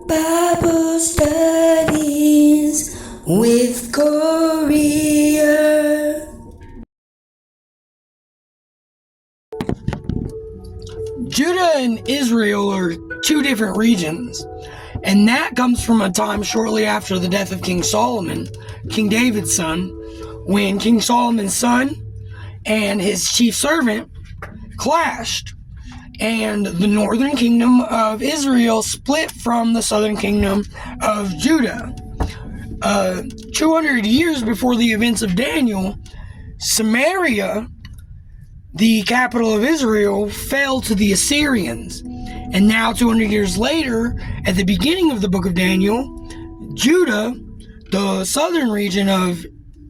Bible studies with Korea. Judah and Israel are two different regions, and that comes from a time shortly after the death of King Solomon, King David's son, when King Solomon's son and his chief servant clashed, and the northern kingdom of Israel split from the southern kingdom of Judah. 200 years before the events of Daniel, Samaria, the capital of Israel, fell to the Assyrians. And now 200 years later, at the beginning of the book of Daniel, Judah, the southern region of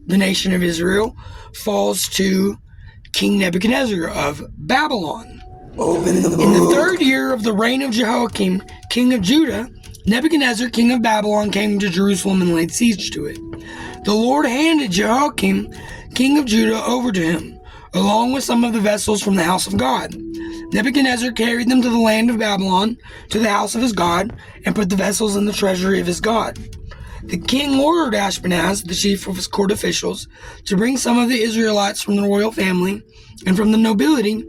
the nation of Israel, falls to King Nebuchadnezzar of Babylon. Open the book. In the third year of the reign of Jehoiakim, king of Judah, Nebuchadnezzar, king of Babylon, came to Jerusalem and laid siege to it. The Lord handed Jehoiakim, king of Judah, over to him, along with some of the vessels from the house of God. Nebuchadnezzar carried them to the land of Babylon, to the house of his God, and put the vessels in the treasury of his God. The king ordered Ashpenaz, the chief of his court officials, to bring some of the Israelites from the royal family and from the nobility,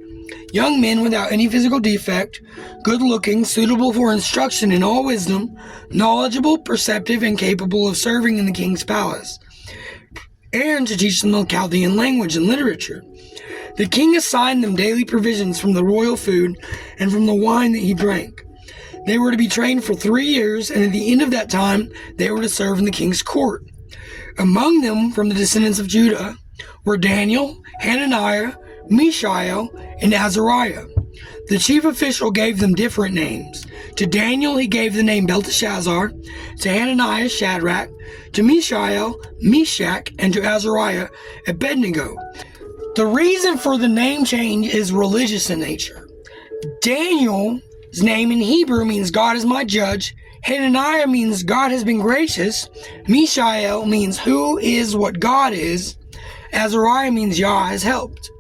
young men without any physical defect, good-looking, suitable for instruction in all wisdom, knowledgeable, perceptive, and capable of serving in the king's palace, and to teach them the Chaldean language and literature. The king assigned them daily provisions from the royal food and from the wine that he drank. They were to be trained for 3 years, and at the end of that time, they were to serve in the king's court. Among them, from the descendants of Judah, were Daniel, Hananiah, Mishael, and Azariah. The chief official gave them different names. To Daniel he gave the name Belteshazzar, to Hananiah Shadrach, to Mishael Meshach, and to Azariah Abednego. The reason for the name change is religious in nature. Daniel's name in Hebrew means God is my judge. Hananiah means God has been gracious. Mishael means who is what God is. Azariah means Yah has helped.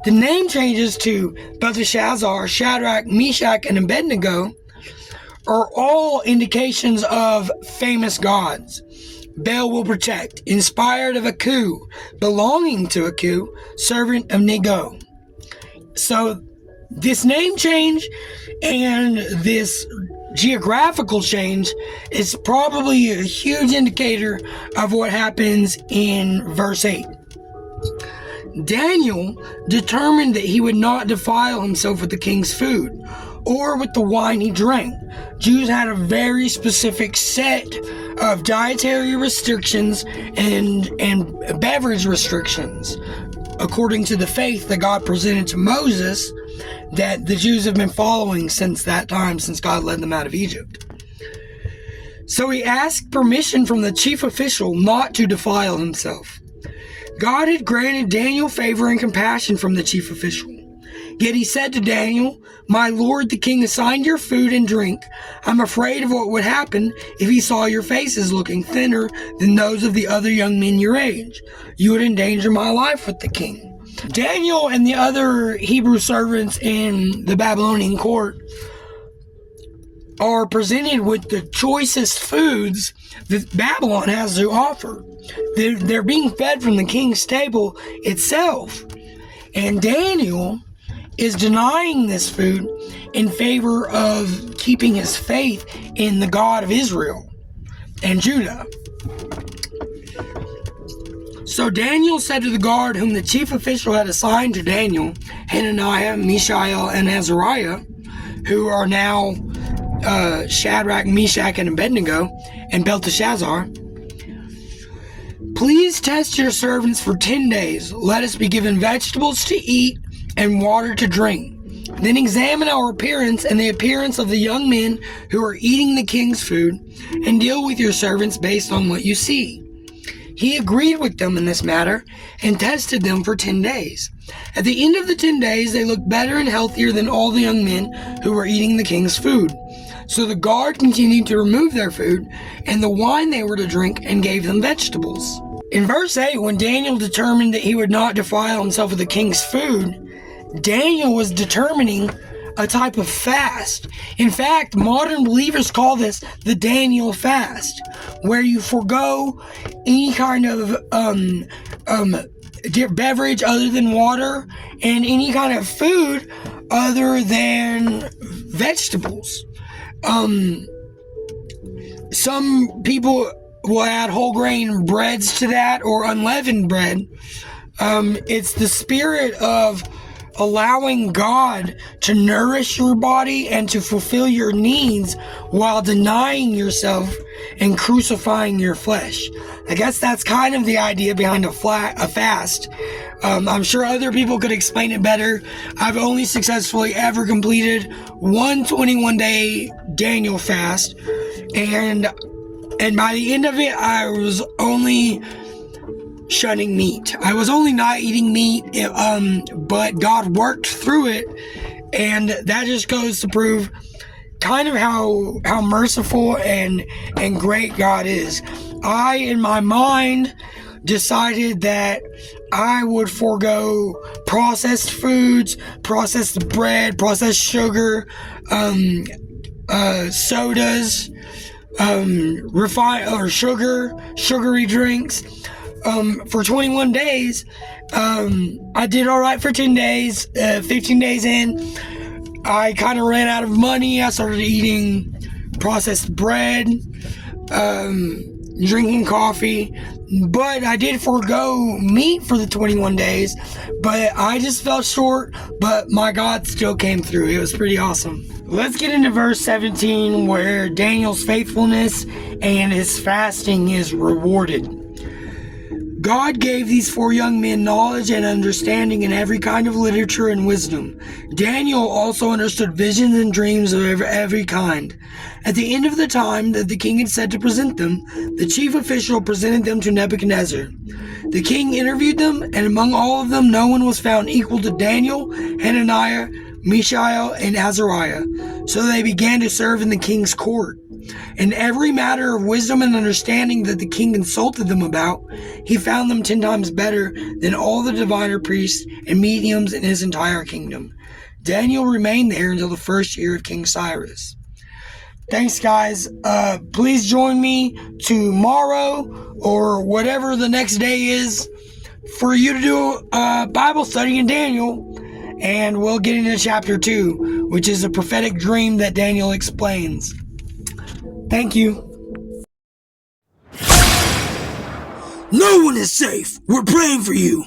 The name changes to Belteshazzar, Shadrach, Meshach, and Abednego are all indications of famous gods. Bel will protect, inspired of Aku, belonging to Aku, servant of Nego. So this name change and this geographical change is probably a huge indicator of what happens in verse 8. Daniel determined that he would not defile himself with the king's food or with the wine he drank. Jews had a very specific set of dietary restrictions and beverage restrictions according to the faith that God presented to Moses that the Jews have been following since that time, since God led them out of Egypt. So he asked permission from the chief official not to defile himself. God had granted Daniel favor and compassion from the chief official. Yet he said to Daniel, "My lord the king assigned your food and drink. I'm afraid of what would happen if he saw your faces looking thinner than those of the other young men your age. You would endanger my life with the king." Daniel and the other Hebrew servants in the Babylonian court are presented with the choicest foods that Babylon has to offer. They're being fed from the king's table itself. And Daniel is denying this food in favor of keeping his faith in the God of Israel and Judah. So Daniel said to the guard whom the chief official had assigned to Daniel, Hananiah, Mishael, and Azariah, who are now Shadrach, Meshach, and Abednego, and Belteshazzar, "Please test your servants for 10 days. Let us be given vegetables to eat and water to drink. Then examine our appearance and the appearance of the young men who are eating the king's food, and deal with your servants based on what you see." He agreed with them in this matter and tested them for 10 days. At the end of the 10 days, they looked better and healthier than all the young men who were eating the king's food. So the guard continued to remove their food and the wine they were to drink and gave them vegetables. In verse 8, when Daniel determined that he would not defile himself with the king's food, Daniel was determining a type of fast. In fact, modern believers call this the Daniel fast, where you forego any kind of beverage other than water and any kind of food other than vegetables. Some people will add whole grain breads to that, or unleavened bread. It's the spirit of allowing God to nourish your body and to fulfill your needs while denying yourself and crucifying your flesh. I guess that's kind of the idea behind a fast. I'm sure other people could explain it better. I've only successfully ever completed one 21-day Daniel fast, and by the end of it, I was only shunning meat. I was only not eating meat, but God worked through it, and that just goes to prove kind of how merciful and great God is. I, in my mind, decided that I would forego processed foods, processed bread, processed sugar, sodas, refined or sugary drinks. For 21 days, I did all right for 10 days. 15 days in, I kind of ran out of money. I started eating processed bread, drinking coffee, but I did forego meat for the 21 days, but I just fell short, but my God still came through. It was pretty awesome. Let's get into verse 17, where Daniel's faithfulness and his fasting is rewarded. God gave these 4 young men knowledge and understanding in every kind of literature and wisdom. Daniel also understood visions and dreams of every kind. At the end of the time that the king had set to present them, the chief official presented them to Nebuchadnezzar. The king interviewed them, and among all of them no one was found equal to Daniel, Hananiah, Mishael, and Azariah. So they began to serve in the king's court. In every matter of wisdom and understanding that the king consulted them about, he found them 10 times better than all the diviner priests and mediums in his entire kingdom. Daniel remained there until the first year of King Cyrus. Thanks, guys. Please join me tomorrow or whatever the next day is for you to do a Bible study in Daniel, and we'll get into chapter 2, which is a prophetic dream that Daniel explains. Thank you. No one is safe. We're praying for you.